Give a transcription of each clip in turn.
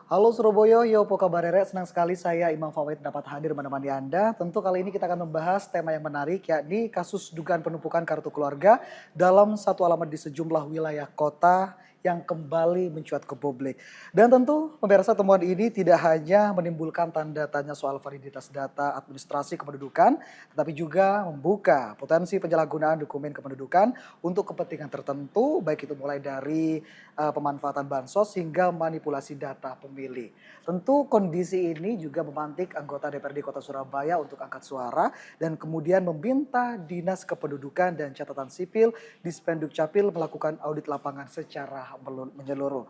Halo Surabaya, yo apa kabar Rere? Senang sekali saya Imam Fawait dapat hadir menemani Anda. Tentu kali ini kita akan membahas tema yang menarik yakni kasus dugaan penumpukan kartu keluarga dalam satu alamat di sejumlah wilayah kota yang kembali mencuat ke publik. Dan tentu pemirsa temuan ini tidak hanya menimbulkan tanda tanya soal validitas data administrasi kependudukan, tetapi juga membuka potensi penyalahgunaan dokumen kependudukan untuk kepentingan tertentu, baik itu mulai dari pemanfaatan bansos hingga manipulasi data pemilih. Tentu kondisi ini juga memantik anggota DPRD Kota Surabaya untuk angkat suara dan kemudian meminta Dinas Kependudukan dan Catatan Sipil di Spenduk Capil melakukan audit lapangan secara menyeluruh.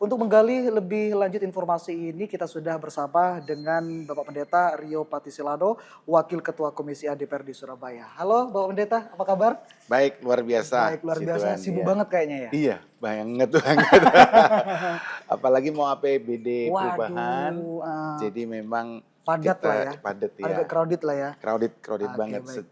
Untuk menggali lebih lanjut informasi ini kita sudah bersama dengan Bapak Pendeta Rio Patisilano, Wakil Ketua Komisi A DPRD Surabaya. Halo Bapak Pendeta, apa kabar? Baik, luar biasa. Baik, luar biasa. Sibuk Ya. banget kayaknya ya? Iya, banget. Apalagi mau APBD perubahan, Waduh, jadi memang padat lah kita ya, padat ya. agak crowded lah ya. Crowded Oke, banget. baik.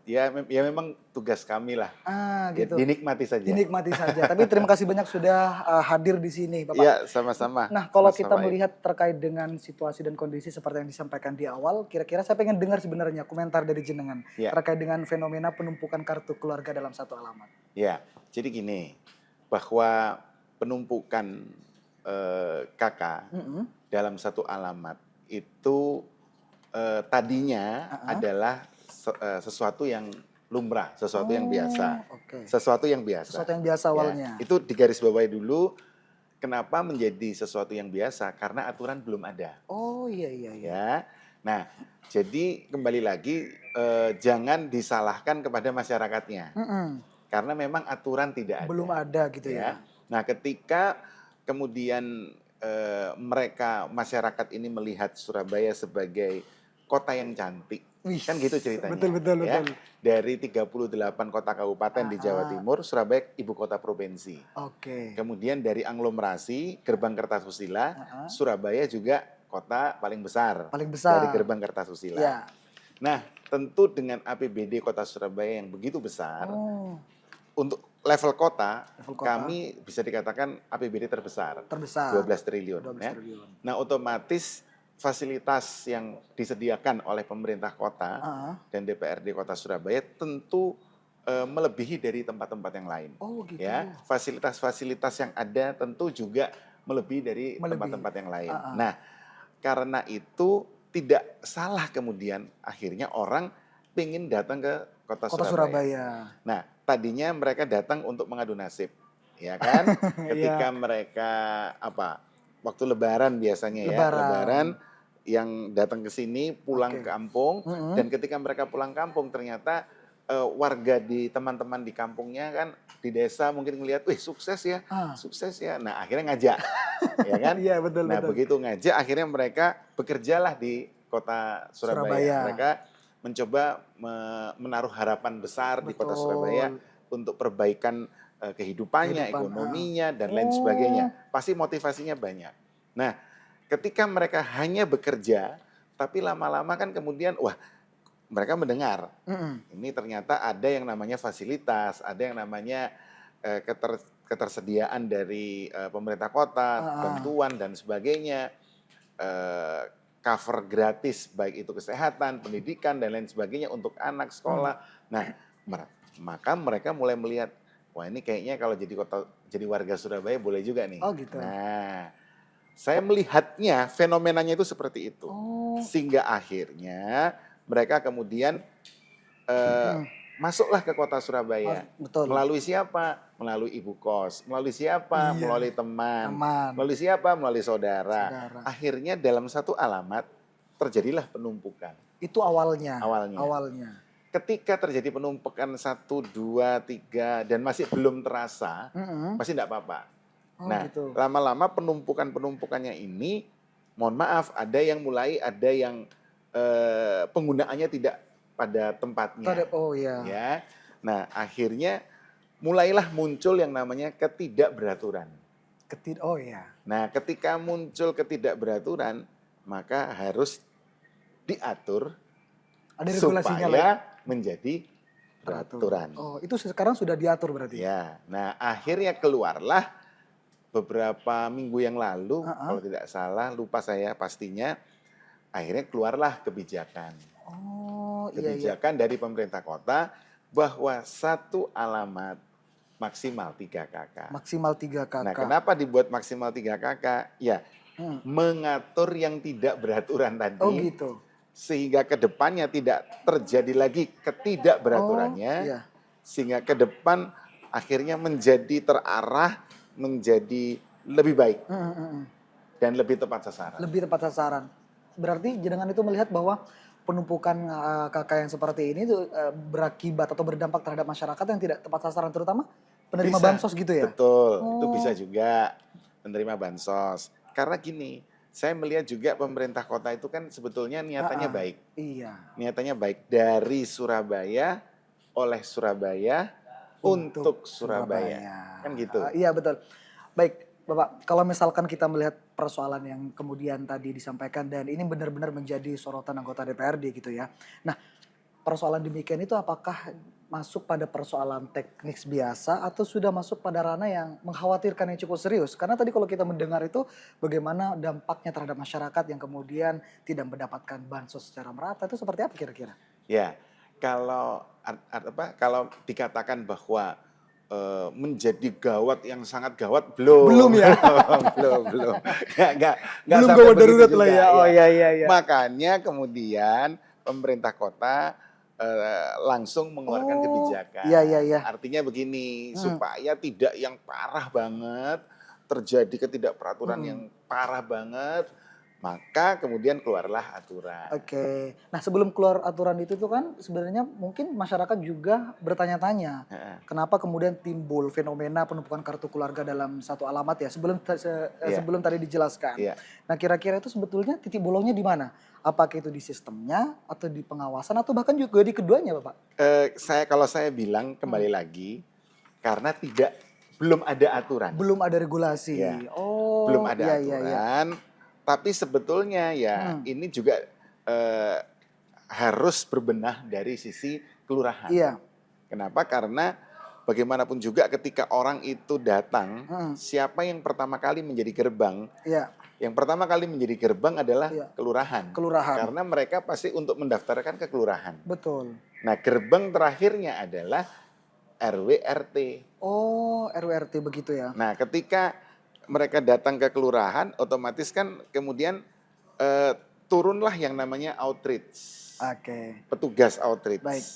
Ya memang tugas kami lah. Ya, Gitu. dinikmati saja. Dinikmati saja. Tapi terima kasih banyak sudah hadir di sini, Bapak. Iya, sama-sama. Nah, kalau Mas kita Fawait. melihat terkait dengan situasi dan kondisi seperti yang disampaikan di awal, kira-kira saya pengen dengar sebenarnya komentar dari jenengan Ya. terkait dengan fenomena penumpukan kartu keluarga dalam satu alamat. Ya, jadi gini, bahwa penumpukan KK Mm-mm. dalam satu alamat itu tadinya adalah sesuatu yang lumrah, sesuatu yang biasa. Oke. Sesuatu yang biasa. Sesuatu yang biasa awalnya. Ya, itu digarisbawahi dulu. Kenapa menjadi sesuatu yang biasa? Karena aturan belum ada. Oh iya. Ya. Nah, jadi kembali lagi jangan disalahkan kepada masyarakatnya. Mm-mm. Karena memang aturan tidak ada. Belum ada gitu ya. Nah, ketika kemudian masyarakat ini melihat Surabaya sebagai kota yang cantik. Wih, Kan gitu ceritanya. betul. Dari 38 kota kabupaten di Jawa Timur, Surabaya ibu kota provinsi. Oke. Kemudian dari aglomerasi Gerbang Kertasusila, Surabaya juga kota paling besar. Paling besar. Dari Gerbang Kertasusila. Ya. Nah, tentu dengan APBD Kota Surabaya yang begitu besar, untuk level kota, kami bisa dikatakan APBD terbesar. 12 triliun. 12 ya. triliun. Nah, otomatis fasilitas yang disediakan oleh pemerintah kota dan DPRD Kota Surabaya tentu melebihi dari tempat-tempat yang lain. Oh gitu. Ya, fasilitas-fasilitas yang ada tentu juga melebihi dari tempat-tempat yang lain. Nah, karena itu tidak salah kemudian akhirnya orang pengen datang ke Kota Surabaya. Nah, tadinya mereka datang untuk mengadu nasib, ya kan? Ketika mereka waktu Lebaran biasanya Lebaran yang datang ke sini pulang kampung dan ketika mereka pulang kampung ternyata warga di teman-teman di kampungnya kan di desa mungkin ngelihat, wih sukses ya. Nah akhirnya ngajak, ya kan? Iya betul. Nah begitu ngajak akhirnya mereka bekerjalah di Kota Surabaya. Mereka mencoba menaruh harapan besar di Kota Surabaya untuk perbaikan kehidupannya, ekonominya dan lain sebagainya. Pasti motivasinya banyak. Nah, ketika mereka hanya bekerja, tapi lama-lama kan kemudian mereka mendengar. Ini ternyata ada yang namanya fasilitas, ada yang namanya ketersediaan dari pemerintah kota, bantuan dan sebagainya, cover gratis baik itu kesehatan, pendidikan dan lain sebagainya untuk anak sekolah. Nah, maka mereka mulai melihat, wah ini kayaknya kalau jadi warga Surabaya boleh juga nih. Oh gitu. Nah, saya melihatnya fenomenanya itu seperti itu. Sehingga akhirnya mereka kemudian masuklah ke Kota Surabaya. Melalui siapa? Melalui ibu kos. Melalui siapa? Melalui teman. Melalui siapa? Melalui saudara. Akhirnya dalam satu alamat terjadilah penumpukan. Itu awalnya. Ketika terjadi penumpukan 1, 2, 3 dan masih belum terasa, pasti tidak apa-apa. Gitu. Lama-lama penumpukannya ini, mohon maaf, ada yang penggunaannya tidak pada tempatnya. Ya. Nah, akhirnya mulailah muncul yang namanya ketidakberaturan. Nah, ketika muncul ketidakberaturan, maka harus diatur supaya menjadi peraturan. Itu sekarang sudah diatur berarti? Ya. Nah, akhirnya keluarlah beberapa minggu yang lalu, kalau tidak salah, lupa saya pastinya, akhirnya keluarlah kebijakan. Oh, iya. Kebijakan dari pemerintah kota bahwa satu alamat maksimal 3 KK. Maksimal 3 Nah, KK. kenapa dibuat maksimal 3 KK? Ya, mengatur yang tidak beraturan tadi. Oh gitu. Sehingga ke depannya tidak terjadi lagi ketidakberaturannya. Oh, iya. Sehingga ke depan akhirnya menjadi terarah, menjadi lebih baik. Dan lebih tepat sasaran. Lebih tepat sasaran. Berarti jenengan itu melihat bahwa penumpukan KK yang seperti ini tuh berakibat atau berdampak terhadap masyarakat yang tidak tepat sasaran, terutama penerima bansos gitu ya? Betul, itu bisa juga penerima bansos. Karena gini, saya melihat juga pemerintah kota itu kan sebetulnya niatannya baik. Iya. Niatannya baik dari Surabaya, oleh Surabaya, untuk Surabaya. Kan gitu. Iya betul. Baik Bapak, kalau misalkan kita melihat persoalan yang kemudian tadi disampaikan dan ini benar-benar menjadi sorotan anggota DPRD gitu ya. Nah, persoalan demikian itu apakah masuk pada persoalan teknis biasa atau sudah masuk pada ranah yang mengkhawatirkan yang cukup serius? Karena tadi kalau kita mendengar itu bagaimana dampaknya terhadap masyarakat yang kemudian tidak mendapatkan bansos secara merata, itu seperti apa kira-kira? Ya, kalau dikatakan bahwa menjadi gawat yang sangat gawat belum ya. belum nggak gawat darurat lah ya. Oh iya. Makanya kemudian pemerintah kota langsung mengeluarkan kebijakan. Iya. Artinya begini, supaya tidak yang parah banget, terjadi ketidakperaturan yang parah banget, maka kemudian keluarlah aturan. Oke. Nah, sebelum keluar aturan itu tuh kan sebenarnya mungkin masyarakat juga bertanya-tanya. Kenapa kemudian timbul fenomena penumpukan kartu keluarga dalam satu alamat ya? Sebelum tadi dijelaskan. Nah, kira-kira itu sebetulnya titik bolongnya di mana? Apakah itu di sistemnya atau di pengawasan atau bahkan juga di keduanya, Bapak? Kalau saya bilang kembali lagi, karena belum ada aturan. Belum ada regulasi. Ya. Oh, belum ada iya. aturan. Tapi sebetulnya ya ini juga harus berbenah dari sisi kelurahan. Iya. Kenapa? Karena bagaimanapun juga ketika orang itu datang, siapa yang pertama kali menjadi gerbang? Iya. Yang pertama kali menjadi gerbang adalah kelurahan. Karena mereka pasti untuk mendaftarkan ke kelurahan. Betul. Nah, gerbang terakhirnya adalah RW RT. Oh, RW RT begitu ya. Nah, ketika mereka datang ke kelurahan, otomatis kan kemudian turunlah yang namanya outreach. Oke. Petugas outreach. Baik.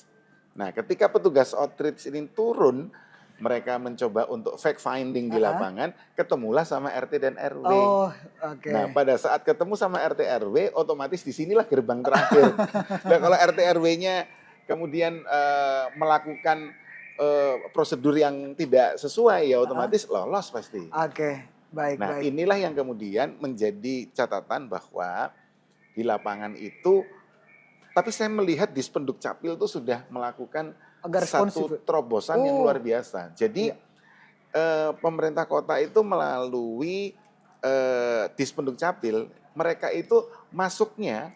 Nah, ketika petugas outreach ini turun, mereka mencoba untuk fact finding di lapangan, ketemulah sama RT dan RW. Oh, oke. Nah, pada saat ketemu sama RT RW, otomatis di sinilah gerbang terakhir. Nah, kalau RT RW-nya kemudian melakukan prosedur yang tidak sesuai, ya otomatis lolos pasti. Oke. Baik. Inilah yang kemudian menjadi catatan bahwa di lapangan itu, tapi saya melihat Dispenduk Capil itu sudah melakukan satu terobosan yang luar biasa. Jadi pemerintah kota itu melalui Dispenduk Capil, mereka itu masuknya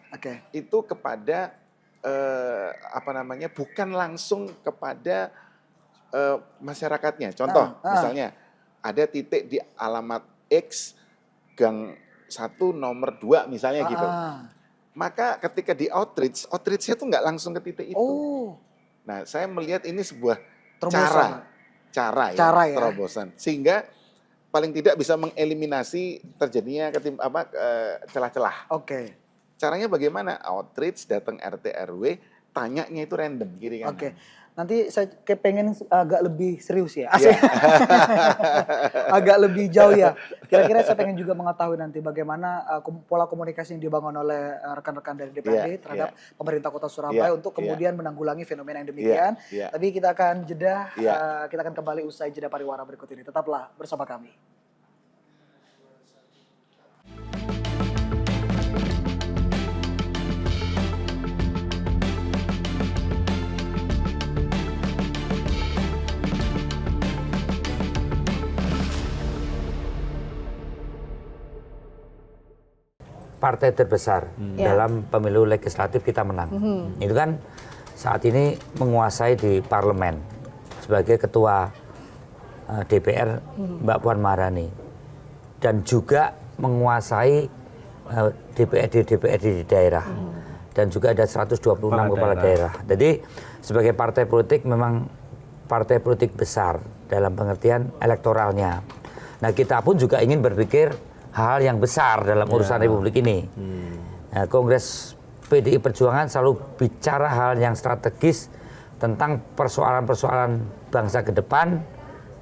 itu kepada bukan langsung kepada masyarakatnya. Contoh, misalnya ada titik di alamat X gang 1 nomor 2 misalnya gitu. Maka ketika di outreach-nya itu nggak langsung ke titik itu. Nah, saya melihat ini sebuah cara ya, terobosan. Sehingga paling tidak bisa mengeliminasi terjadinya celah-celah. Oke. Caranya bagaimana? Outreach, datang RT RW, tanyanya itu random kiri kanan. Oke. Nanti saya pengen agak lebih serius ya. Agak lebih jauh ya. Kira-kira saya pengen juga mengetahui nanti bagaimana pola komunikasi yang dibangun oleh rekan-rekan dari DPRD terhadap pemerintah Kota Surabaya untuk kemudian menanggulangi fenomena yang demikian. Tapi kita akan jeda, kita akan kembali usai jeda pariwara berikut ini. Tetaplah bersama kami. Partai terbesar dalam pemilu legislatif kita menang. Itu kan saat ini menguasai di parlemen sebagai ketua DPR Mbak Puan Maharani. dan juga menguasai DPRD di daerah. Dan juga ada 126 kepala daerah. Jadi sebagai partai politik memang partai politik besar dalam pengertian elektoralnya. Nah, kita pun juga ingin berpikir hal yang besar dalam urusan Republik ini. Nah, Kongres PDI Perjuangan selalu bicara hal yang strategis tentang persoalan-persoalan bangsa ke depan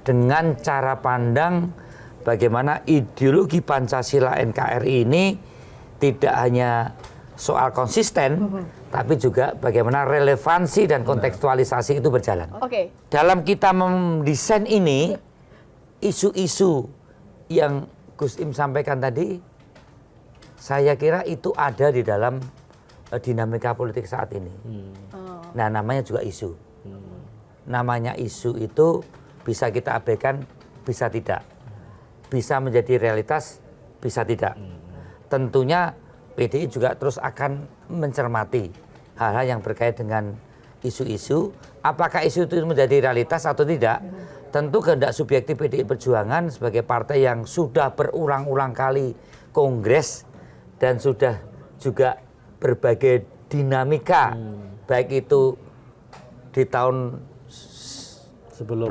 dengan cara pandang bagaimana ideologi Pancasila NKRI ini tidak hanya soal konsisten, tapi juga bagaimana relevansi dan kontekstualisasi itu berjalan. Dalam kita mendesain ini, isu-isu yang Gus Im sampaikan tadi, saya kira itu ada di dalam dinamika politik saat ini. Nah, namanya juga isu. Namanya isu itu bisa kita abaikan, bisa tidak. Bisa menjadi realitas, bisa tidak. Tentunya PDI juga terus akan mencermati hal-hal yang berkait dengan isu-isu. Apakah isu itu menjadi realitas atau tidak? Tentu kehendak subjektif PDI Perjuangan sebagai partai yang sudah berulang-ulang kali kongres dan sudah juga berbagai dinamika, baik itu di tahun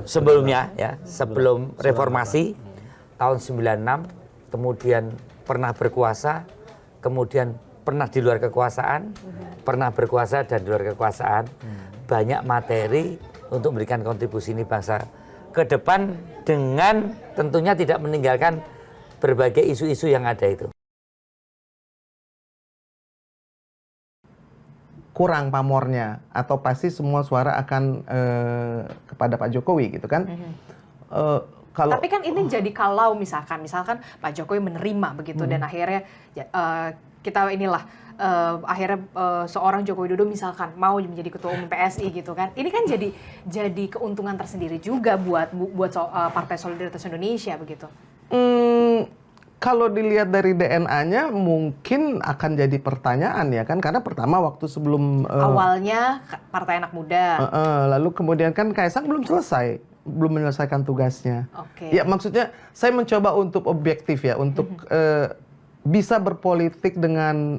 sebelumnya, ya, sebelum reformasi, tahun 96, kemudian pernah berkuasa, kemudian pernah di luar kekuasaan, pernah berkuasa dan di luar kekuasaan. Banyak materi untuk memberikan kontribusi ini bangsa ke depan dengan tentunya tidak meninggalkan berbagai isu-isu yang ada itu. Kurang pamornya atau pasti semua suara akan kepada Pak Jokowi gitu kan. Tapi kan ini jadi kalau misalkan Pak Jokowi menerima begitu dan akhirnya kita akhirnya seorang Joko Widodo misalkan mau menjadi ketua umum PSI gitu kan. Ini kan jadi keuntungan tersendiri juga buat Partai Solidaritas Indonesia begitu. Kalau dilihat dari DNA-nya mungkin akan jadi pertanyaan ya kan, karena pertama waktu sebelum awalnya Partai Anak Muda, lalu kemudian kan Kaisang belum menyelesaikan tugasnya. Ya maksudnya saya mencoba untuk objektif ya, untuk bisa berpolitik dengan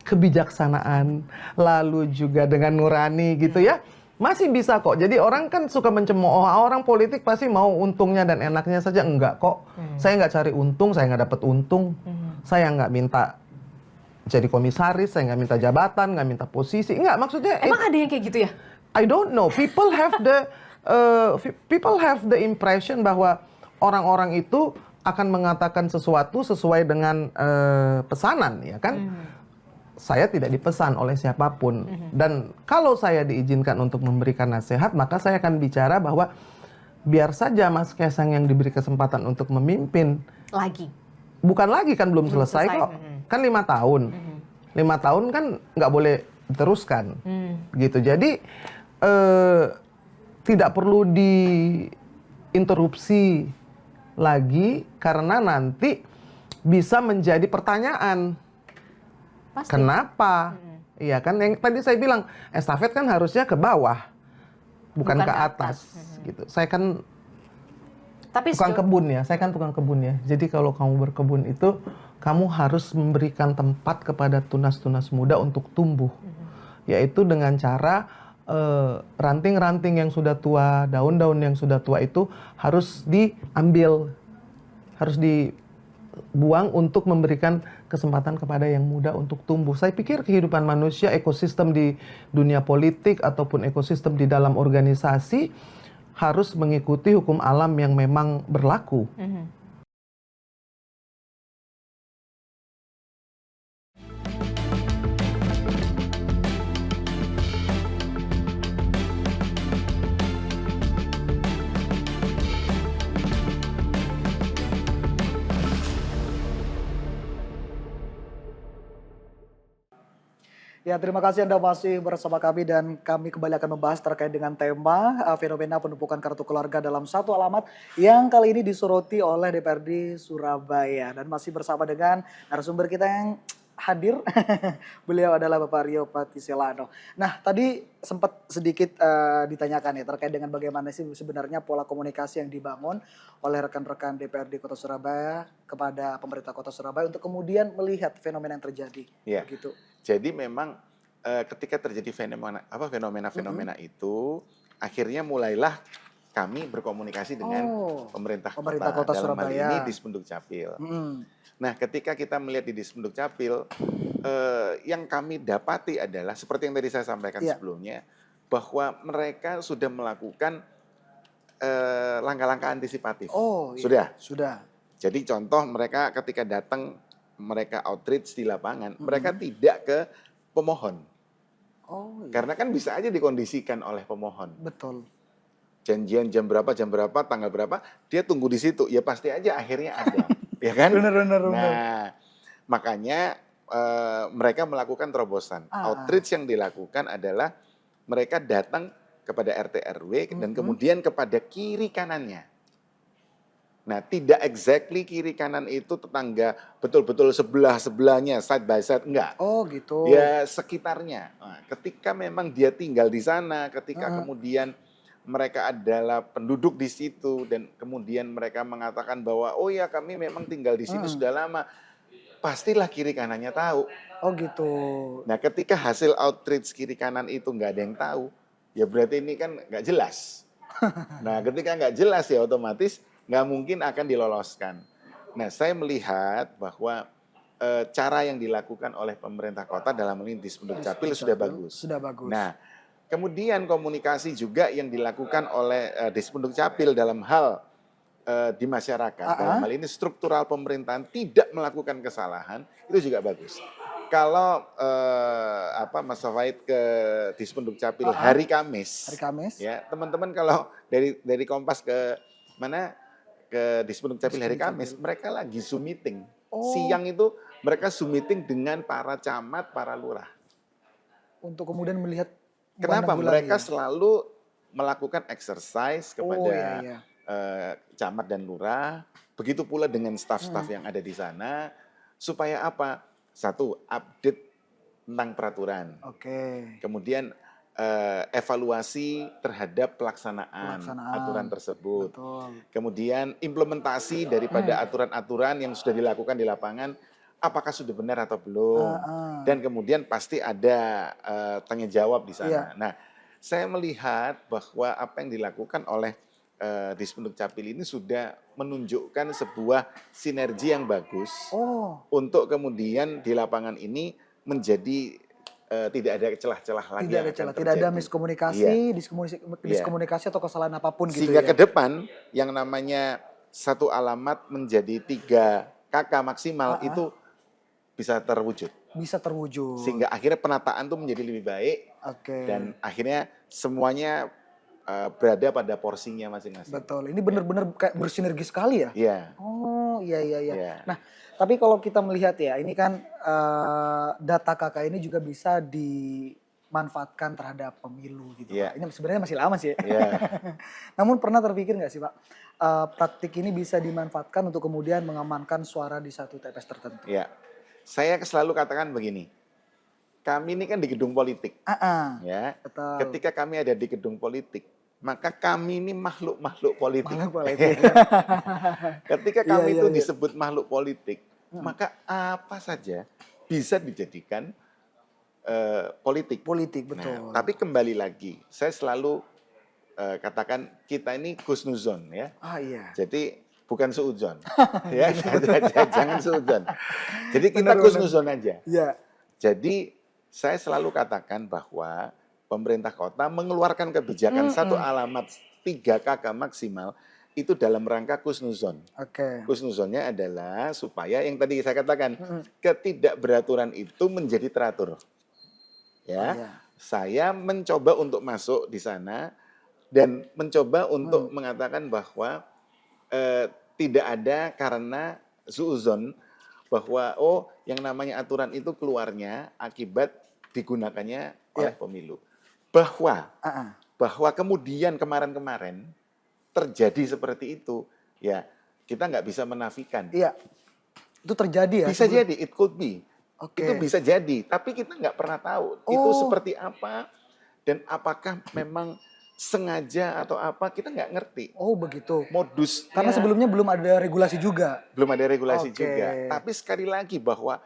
kebijaksanaan, lalu juga dengan nurani gitu ya. Masih bisa kok. Jadi orang kan suka mencemooh, orang politik pasti mau untungnya dan enaknya saja. Enggak kok. Saya nggak cari untung, saya nggak dapat untung. Saya nggak minta jadi komisaris, saya nggak minta jabatan, nggak minta posisi. Enggak, maksudnya... Emang ada yang kayak gitu ya? I don't know. People have the impression bahwa orang-orang itu akan mengatakan sesuatu sesuai dengan pesanan, ya kan? Saya tidak dipesan oleh siapapun. Dan kalau saya diizinkan untuk memberikan nasihat, maka saya akan bicara bahwa biar saja Mas Kaisang yang diberi kesempatan untuk memimpin. Lagi? Bukan lagi, kan belum selesai kok. Kan 5 tahun. 5 tahun kan nggak boleh diteruskan. Gitu. Jadi tidak perlu diinterupsi lagi karena nanti bisa menjadi pertanyaan. Pasti. Kenapa? Iya kan, yang tadi saya bilang estafet kan harusnya ke bawah, bukan ke atas. Gitu. Saya kan tukang kebun ya, saya kan tukang kebun ya. Jadi kalau kamu berkebun itu kamu harus memberikan tempat kepada tunas-tunas muda untuk tumbuh, yaitu dengan cara ranting-ranting yang sudah tua, daun-daun yang sudah tua itu harus diambil, harus dibuang untuk memberikan kesempatan kepada yang muda untuk tumbuh. Saya pikir kehidupan manusia, ekosistem di dunia politik ataupun ekosistem di dalam organisasi harus mengikuti hukum alam yang memang berlaku. Ya, terima kasih Anda masih bersama kami dan kami kembali akan membahas terkait dengan tema fenomena penumpukan kartu keluarga dalam satu alamat yang kali ini disoroti oleh DPRD Surabaya. Dan masih bersama dengan narasumber kita yang hadir. Beliau adalah Bapak Rio Patiselano. Nah, tadi sempat sedikit ditanyakan ya terkait dengan bagaimana sih sebenarnya pola komunikasi yang dibangun oleh rekan-rekan DPRD Kota Surabaya kepada pemerintah Kota Surabaya untuk kemudian melihat fenomena yang terjadi. Ya. Begitu. Jadi memang ketika terjadi fenomena itu, akhirnya mulailah kami berkomunikasi dengan pemerintah kota dalam hal ini Dispenduk Capil. Nah, ketika kita melihat di Dispenduk Capil, yang kami dapati adalah seperti yang tadi saya sampaikan sebelumnya, bahwa mereka sudah melakukan langkah-langkah antisipatif. Sudah. Jadi contoh mereka ketika datang, mereka outreach di lapangan, mereka tidak ke pemohon. Karena kan bisa aja dikondisikan oleh pemohon. Betul. Janjian jam berapa, tanggal berapa, dia tunggu di situ. Ya pasti aja akhirnya ada. Ya kan? Benar. Nah, makanya mereka melakukan terobosan. Outreach yang dilakukan adalah mereka datang kepada RT RW dan kemudian kepada kiri kanannya. Nah, tidak exactly kiri kanan itu tetangga betul-betul sebelahnya, side by side, enggak. Oh gitu. Ya sekitarnya. Nah, ketika memang dia tinggal di sana, ketika kemudian mereka adalah penduduk di situ dan kemudian mereka mengatakan bahwa oh ya kami memang tinggal di sini sudah lama, pastilah kiri kanannya tahu. Oh gitu. Nah, ketika hasil outreach kiri kanan itu nggak ada yang tahu, ya berarti ini kan nggak jelas. Nah, ketika nggak jelas ya otomatis nggak mungkin akan diloloskan. Nah, saya melihat bahwa cara yang dilakukan oleh pemerintah kota dalam hal ini Dispenduk Capil sudah bagus. Sudah bagus. Nah, kemudian komunikasi juga yang dilakukan oleh Dispenduk Capil dalam hal di masyarakat, dalam hal ini struktural pemerintahan tidak melakukan kesalahan, itu juga bagus. Kalau Mas Fawait ke Dispenduk Capil hari Kamis, ya teman-teman kalau dari Kompas ke mana ke Dispenduk Capil hari Kamis, mereka lagi Zoom meeting. Siang itu mereka Zoom meeting dengan para camat, para lurah. Untuk kemudian melihat kenapa mereka selalu melakukan exercise kepada camat dan lurah, begitu pula dengan staf-staf yang ada di sana, supaya apa? Satu, update tentang peraturan. Kemudian evaluasi terhadap pelaksanaan aturan tersebut. Kemudian implementasi daripada aturan-aturan yang sudah dilakukan di lapangan, apakah sudah benar atau belum. Dan kemudian pasti ada tanya jawab di sana. Nah, saya melihat bahwa apa yang dilakukan oleh Dispenduk Capil ini sudah menunjukkan sebuah sinergi yang bagus untuk kemudian di lapangan ini menjadi tidak ada celah-celah lagi. Tidak ada miskomunikasi, diskomunikasi atau kesalahan apapun gitu. Sehingga ke depan yang namanya satu alamat menjadi 3 KK maksimal itu bisa terwujud. Sehingga akhirnya penataan itu menjadi lebih baik. Dan akhirnya semuanya berada pada porsinya masing-masing. Betul. Ini benar-benar kayak bersinergi sekali ya? Iya. Oh, iya. Nah, tapi kalau kita melihat ya, ini kan data KK ini juga bisa dimanfaatkan terhadap pemilu gitu Pak. Ini sebenarnya masih lama sih ya. Namun pernah terpikir nggak sih Pak, praktik ini bisa dimanfaatkan untuk kemudian mengamankan suara di satu TPS tertentu? Iya. Saya selalu katakan begini, kami ini kan di gedung politik. Ya. Betul. Ketika kami ada di gedung politik, maka kami ini makhluk politik. Ketika kami itu disebut makhluk politik, maka apa saja bisa dijadikan politik. Betul. Nah, tapi kembali lagi, saya selalu katakan kita ini husnuzon ya. Jadi bukan suudzon. Ya, jangan suudzon. Jadi kita husnuzon aja. Jadi saya selalu katakan bahwa pemerintah kota mengeluarkan kebijakan satu alamat 3 KK maksimal itu dalam rangka husnuzon. Husnuzonnya adalah supaya yang tadi saya katakan ketidakberaturan itu menjadi teratur. Saya mencoba untuk masuk di sana dan mencoba untuk mengatakan bahwa tidak ada karena suudzon bahwa yang namanya aturan itu keluarnya akibat digunakannya oleh pemilu. Bahwa kemudian kemarin-kemarin terjadi seperti itu, ya kita nggak bisa menafikan. Itu terjadi ya? Bisa jadi, it could be. Oke. Itu bisa jadi, tapi kita nggak pernah tahu itu Oh. seperti apa dan apakah memang sengaja atau apa, kita nggak ngerti Oh begitu. modusnya. Karena sebelumnya belum ada regulasi juga. Belum ada regulasi Oke. juga. Tapi sekali lagi bahwa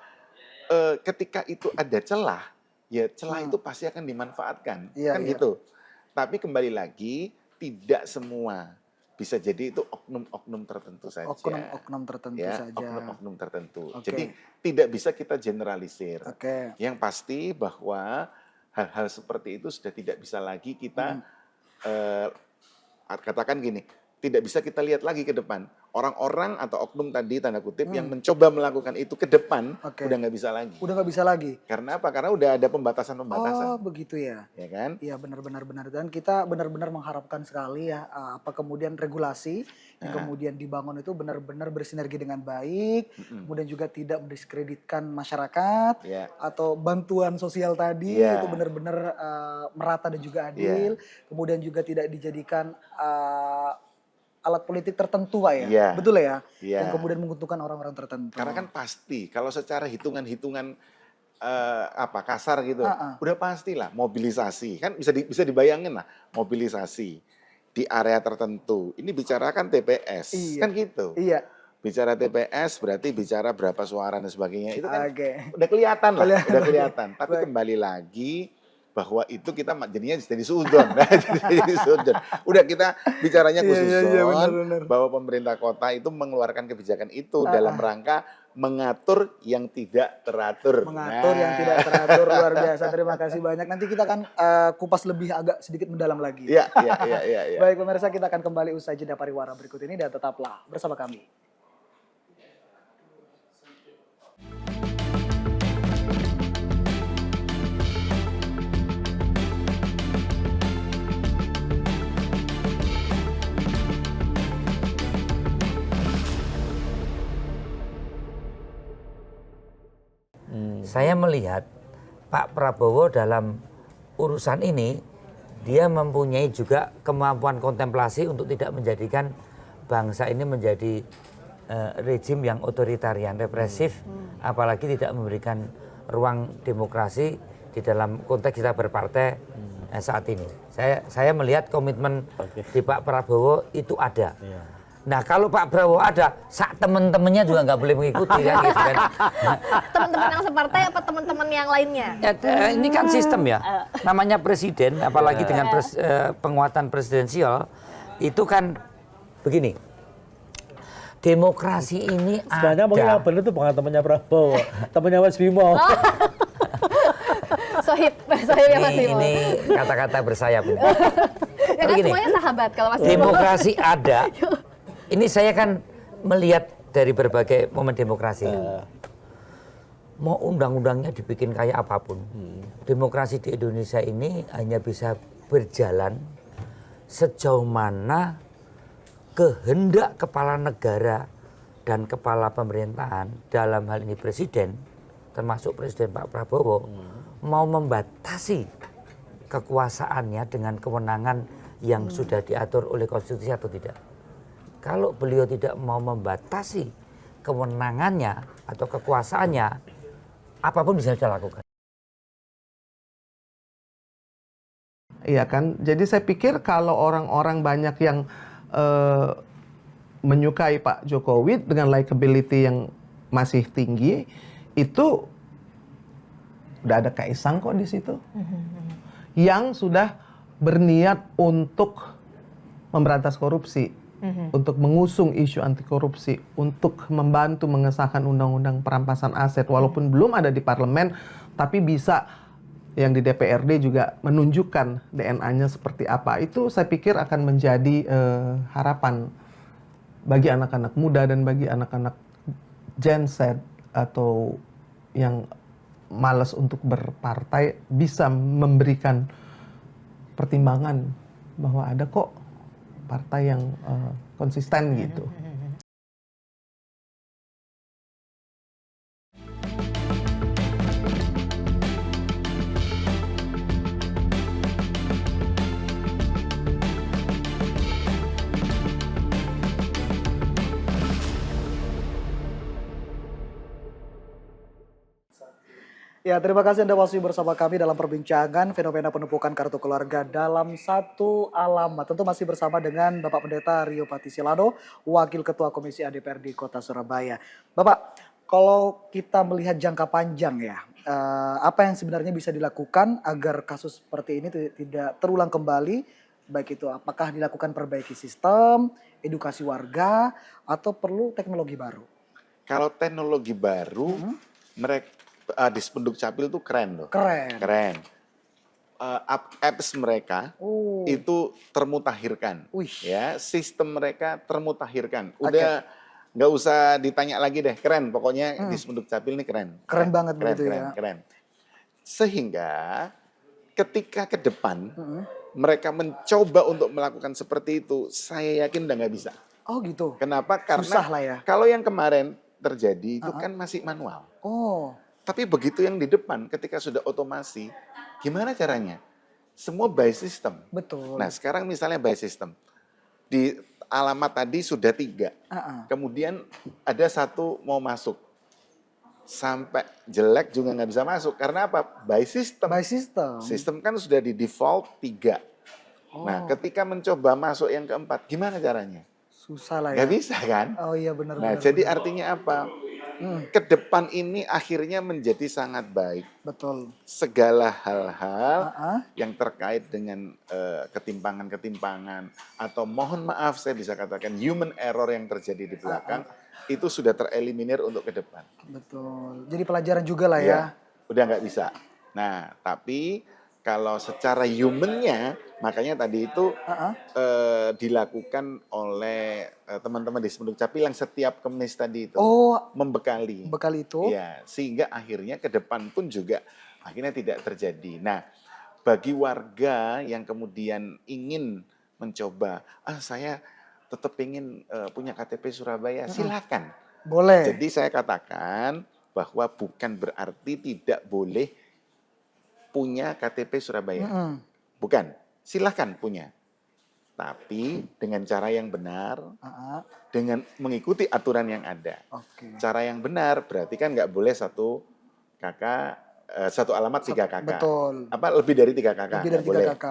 ketika itu ada celah, ya celah itu pasti akan dimanfaatkan, Iya, kan iya. gitu. Tapi kembali lagi, tidak semua. Bisa jadi itu oknum-oknum tertentu saja. Oknum-oknum tertentu Ya, saja. oknum-oknum tertentu. Oke. Jadi tidak bisa kita generalisir. Oke. Yang pasti bahwa hal-hal seperti itu sudah tidak bisa lagi kita katakan gini, tidak bisa kita lihat lagi ke depan. Orang-orang atau oknum tadi tanda kutip yang mencoba melakukan itu ke depan Oke. udah nggak bisa lagi. Udah nggak bisa lagi. Karena apa? Karena udah ada Oh pembatasan-pembatasan, begitu ya. ya kan? Iya benar-benar benar, dan kita benar-benar mengharapkan sekali ya apa kemudian regulasi yang kemudian dibangun itu benar-benar bersinergi dengan baik, kemudian juga tidak mendiskreditkan masyarakat Ya. atau bantuan sosial tadi Iya. itu benar-benar merata dan juga adil, kemudian juga tidak dijadikan alat politik tertentu Pak ya, Iya. betul ya, Iya. yang kemudian menguntungkan orang-orang tertentu. Karena kan pasti kalau secara hitungan-hitungan kasar gitu, udah pastilah mobilisasi kan bisa dibayangin lah mobilisasi di area tertentu. Ini bicarakan TPS, Iya. kan gitu. Iya. Bicara TPS berarti bicara berapa suara dan sebagainya. Itu kan Oke. udah kelihatan lah, Kelihatan. udah kelihatan. Tapi Baik. kembali lagi bahwa itu kita jadinya jadi sudon. Jadi sudon. Udah kita bicaranya Iya, khusus iya, benar. bahwa pemerintah kota itu mengeluarkan kebijakan itu dalam rangka mengatur yang tidak teratur. Mengatur yang Nah. tidak teratur, luar biasa. Terima kasih banyak. Nanti kita akan kupas lebih agak sedikit mendalam lagi. Iya, iya. Baik pemirsa, kita akan kembali usai jeda pariwara berikut ini dan tetaplah bersama kami. Saya melihat Pak Prabowo dalam urusan ini dia mempunyai juga kemampuan kontemplasi untuk tidak menjadikan bangsa ini menjadi rejim yang otoritarian, represif, apalagi tidak memberikan ruang demokrasi di dalam konteks kita berpartai saat ini. Saya melihat komitmen di Pak Prabowo itu ada. Nah kalau Pak Prabowo ada, sak teman-temannya juga nggak boleh mengikuti kan gitu kan. Teman-teman yang separtai apa teman-teman yang lainnya? Ya, ini kan sistem ya, namanya presiden, apalagi dengan penguatan presidensial, itu kan begini. Demokrasi ini Sebenarnya mungkin yang ada. benar itu bukan temannya Prabowo, temannya Mas Bimo. Sohib yang Mas Bimo. Ini kata-kata bersayap ini. Ya kan Begini, semuanya sahabat kalau Mas Bimo. demokrasi ada. Ini saya kan melihat dari berbagai momen demokrasi. Mau undang-undangnya dibikin kayak apapun, demokrasi di Indonesia ini hanya bisa berjalan sejauh mana kehendak kepala negara dan kepala pemerintahan, dalam hal ini presiden, termasuk Presiden Pak Prabowo, mau membatasi kekuasaannya dengan kewenangan yang sudah diatur oleh konstitusi atau tidak. Kalau beliau tidak mau membatasi kewenangannya atau kekuasaannya, apapun bisa dia lakukan. Iya kan, jadi saya pikir kalau orang-orang banyak yang menyukai Pak Jokowi dengan likability yang masih tinggi, itu udah ada Kaisang kok di situ, yang sudah berniat untuk memberantas korupsi, untuk mengusung isu anti korupsi, untuk membantu mengesahkan undang-undang perampasan aset, walaupun belum ada di parlemen, tapi bisa yang di DPRD juga menunjukkan DNA-nya seperti apa. Itu saya pikir akan menjadi harapan bagi anak-anak muda dan bagi anak-anak Gen Z atau yang malas untuk berpartai, bisa memberikan pertimbangan bahwa ada kok partai yang konsisten gitu. Ya, terima kasih Anda masih bersama kami dalam perbincangan fenomena penumpukan kartu keluarga dalam satu alamat. Tentu masih bersama dengan Bapak Pendeta Rio Patisilano, Wakil Ketua Komisi ADPRD Kota Surabaya. Bapak, kalau kita melihat jangka panjang ya, apa yang sebenarnya bisa dilakukan agar kasus seperti ini tidak terulang kembali? Baik itu apakah dilakukan perbaiki sistem, edukasi warga, atau perlu teknologi baru? Kalau teknologi baru, mereka di Spenduk Capil itu keren loh. Keren. Keren. Apps mereka Oh. itu termutahirkan. Wih. Ya, sistem mereka termutahirkan. Udah nggak usah ditanya lagi deh, keren. Pokoknya di Spenduk Capil ini keren. Keren banget keren, begitu keren, ya. Keren. Sehingga ketika ke depan mereka mencoba untuk melakukan seperti itu, saya yakin udah nggak bisa. Oh gitu. Kenapa? Karena Susah lah ya. kalau yang kemarin terjadi itu kan masih manual. Oh. Tapi begitu yang di depan ketika sudah otomasi, gimana caranya? Semua by system. Betul. Nah sekarang misalnya by system. Di alamat tadi sudah 3. Kemudian ada 1 mau masuk. Sampai jelek juga nggak bisa masuk. Karena apa? By system. By system. Sistem kan sudah di default 3. Nah ketika mencoba masuk yang keempat, gimana caranya? Susah lah ya. Nggak bisa kan? Oh iya benar. Nah, jadi artinya apa? Ke depan ini akhirnya menjadi sangat baik. Betul. Segala hal-hal yang terkait dengan ketimpangan-ketimpangan atau mohon maaf saya bisa katakan human error yang terjadi di belakang itu sudah tereliminir untuk ke depan. Betul. Jadi pelajaran juga lah ya. Ya, udah nggak bisa. Nah, tapi kalau secara humannya, makanya tadi itu dilakukan oleh teman-teman di Spenduk Capil yang setiap Kemis tadi itu membekali. Bekal itu. Ya, sehingga akhirnya ke depan pun juga akhirnya tidak terjadi. Nah, bagi warga yang kemudian ingin mencoba, saya tetap ingin punya KTP Surabaya, silakan. Boleh. Jadi saya katakan bahwa bukan berarti tidak boleh punya KTP Surabaya. Bukan, silahkan punya. Tapi dengan cara yang benar, dengan mengikuti aturan yang ada. Cara yang benar berarti kan nggak boleh satu alamat 3 KK. Betul. Apa lebih dari 3 KK? Lebih dari 3 KK.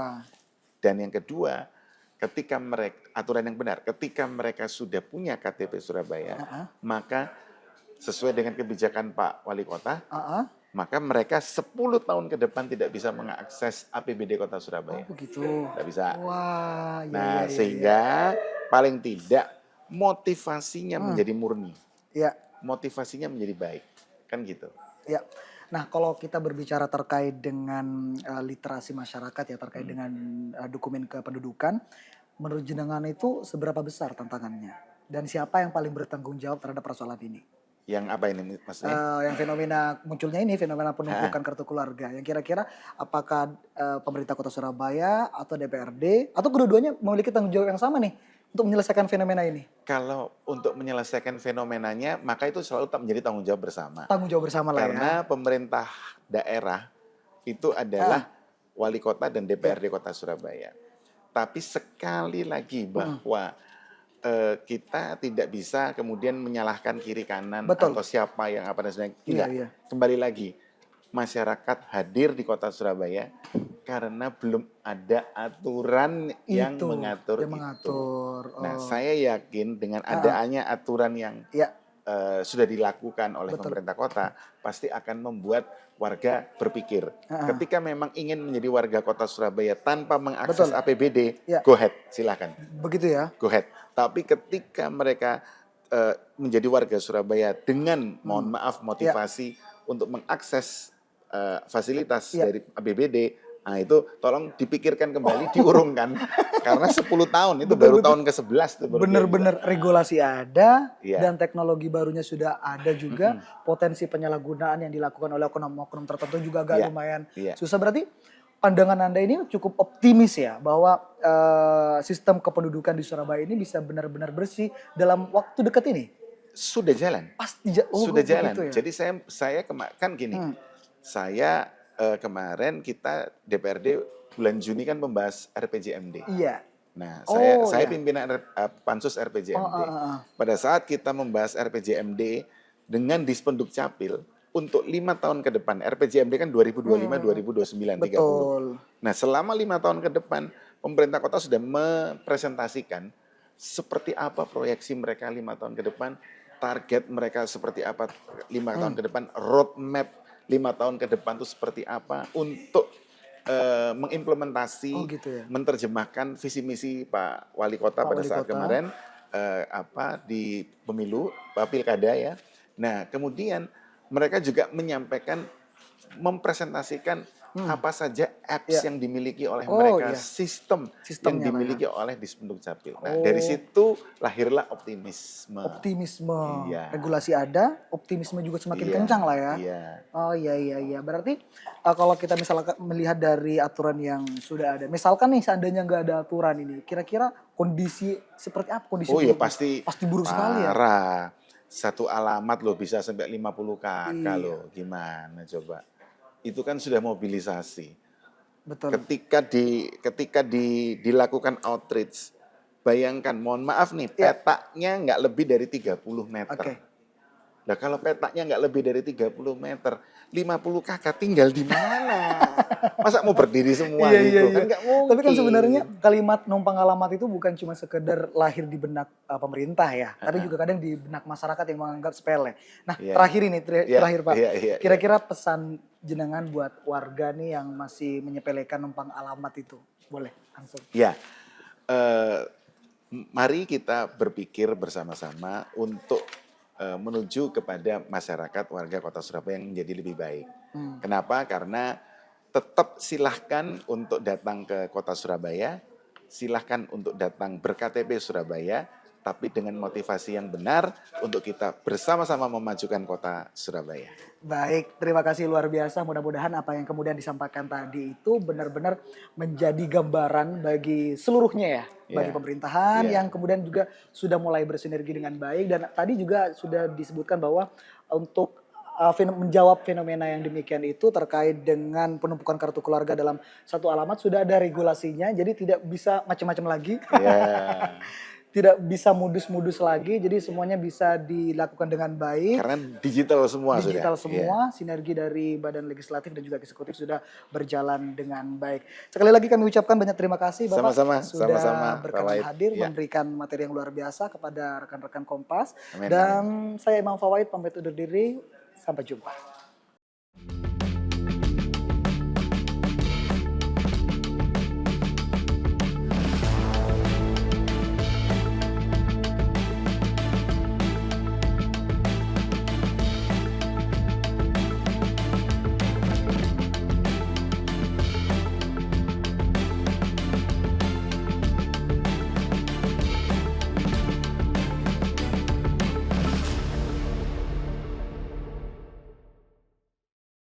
Dan yang kedua, ketika mereka aturan yang benar, ketika mereka sudah punya KTP Surabaya, maka sesuai dengan kebijakan Pak Wali Kota, maka mereka 10 tahun ke depan tidak bisa mengakses APBD Kota Surabaya. Oh begitu. Tidak bisa. Wah, Nah, sehingga paling tidak motivasinya menjadi murni. Ya. Motivasinya menjadi baik. Kan gitu. Ya. Nah, kalau kita berbicara terkait dengan literasi masyarakat ya, terkait dengan dokumen kependudukan, menurut jenengan itu seberapa besar tantangannya? Dan siapa yang paling bertanggung jawab terhadap persoalan ini? Yang apa ini maksudnya? Yang fenomena munculnya ini, fenomena penumpukan kartu keluarga. Yang kira-kira apakah pemerintah Kota Surabaya atau DPRD atau kedua-duanya memiliki tanggung jawab yang sama nih untuk menyelesaikan fenomena ini? Kalau untuk menyelesaikan fenomenanya, maka itu selalu menjadi tanggung jawab bersama. Tanggung jawab bersama lah ya. Karena pemerintah daerah itu adalah Wali Kota dan DPRD Kota Surabaya. Tapi sekali lagi bahwa kita tidak bisa kemudian menyalahkan kiri kanan atau siapa yang apa dan sebagainya. Tidak. Kembali lagi, masyarakat hadir di Kota Surabaya karena belum ada aturan yang mengatur itu. Nah, saya yakin dengan adanya aturan yang sudah dilakukan oleh pemerintah kota, pasti akan membuat warga berpikir. Ketika memang ingin menjadi warga Kota Surabaya tanpa mengakses APBD, go ahead, silakan. Begitu ya? Go ahead. Tapi ketika mereka menjadi warga Surabaya dengan, mohon maaf, motivasi untuk mengakses fasilitas dari APBD, nah itu tolong dipikirkan kembali, diurungkan. Karena 10 tahun, itu baru tahun ke-11. Benar-benar regulasi ada, dan teknologi barunya sudah ada juga. Potensi penyalahgunaan yang dilakukan oleh oknum-oknum tertentu juga agak lumayan susah. Berarti pandangan Anda ini cukup optimis ya, bahwa sistem kependudukan di Surabaya ini bisa benar-benar bersih dalam waktu dekat ini? Sudah jalan. Pasti sudah jalan. Ya? Jadi saya kan gini, saya kemarin kita DPRD bulan Juni kan membahas RPJMD. Iya. Nah, saya pimpinan Pansus RPJMD. Pada saat kita membahas RPJMD dengan Dispenduk Capil, untuk 5 tahun ke depan, RPJMD kan 2025, 2029, 30. Betul. Nah, selama 5 tahun ke depan, pemerintah kota sudah mempresentasikan seperti apa proyeksi mereka 5 tahun ke depan, target mereka seperti apa 5 tahun ke depan, roadmap 5 tahun ke depan itu seperti apa untuk mengimplementasi, gitu ya. menerjemahkan visi misi Pak Wali Kota pada Wali saat Kota. kemarin di pemilu pilkada ya. Nah, kemudian mereka juga menyampaikan, mempresentasikan apa saja apps yang dimiliki oleh mereka, sistem yang Sistemnya dimiliki oleh Disduk Capil. Nah, dari situ lahirlah optimisme. Optimisme, Iya. regulasi ada, optimisme juga semakin Iya, kencang lah ya. Iya. Oh iya. Berarti kalau kita misalkan melihat dari aturan yang sudah ada, misalkan nih seandainya nggak ada aturan ini, kira-kira kondisi seperti apa kondisi? Oh ya buruknya? pasti buruk sekali ya. parah. Satu alamat loh bisa sampai 50 kakak Iya. loh. Gimana coba? Itu kan sudah mobilisasi. Betul. Ketika dilakukan outreach, bayangkan, mohon maaf nih, petaknya nggak lebih dari 30 meter. Oke. Nah kalau petaknya nggak lebih dari 30 meter, 50 kakak tinggal di mana? Masa mau berdiri semua gitu? Kan nggak mungkin. Tapi kan sebenarnya kalimat numpang alamat itu bukan cuma sekedar lahir di benak pemerintah ya, tapi juga kadang di benak masyarakat yang menganggap sepele. Nah, terakhir ini, terakhir Pak, kira-kira pesan jenengan buat warga nih yang masih menyepelekan numpang alamat itu, boleh langsung. Ya, mari kita berpikir bersama-sama untuk menuju kepada masyarakat warga Kota Surabaya yang menjadi lebih baik. Kenapa? Karena tetap silahkan untuk datang ke Kota Surabaya, silahkan untuk datang berKTP Surabaya, tapi dengan motivasi yang benar untuk kita bersama-sama memajukan Kota Surabaya. Baik, terima kasih luar biasa. Mudah-mudahan apa yang kemudian disampaikan tadi itu benar-benar menjadi gambaran bagi seluruhnya ya. Bagi pemerintahan yang kemudian juga sudah mulai bersinergi dengan baik. Dan tadi juga sudah disebutkan bahwa untuk menjawab fenomena yang demikian itu terkait dengan penumpukan kartu keluarga dalam satu alamat sudah ada regulasinya. Jadi tidak bisa macam-macam lagi. Tidak bisa modus-modus lagi, jadi semuanya bisa dilakukan dengan baik. Karena digital semua Digital sudah. semua, sinergi dari Badan Legislatif dan juga Eksekutif sudah berjalan dengan baik. Sekali lagi kami ucapkan banyak terima kasih Bapak sudah berkenan hadir memberikan materi yang luar biasa kepada rekan-rekan Kompas. Dan saya Imam Fawaid pamit undur diri, sampai jumpa.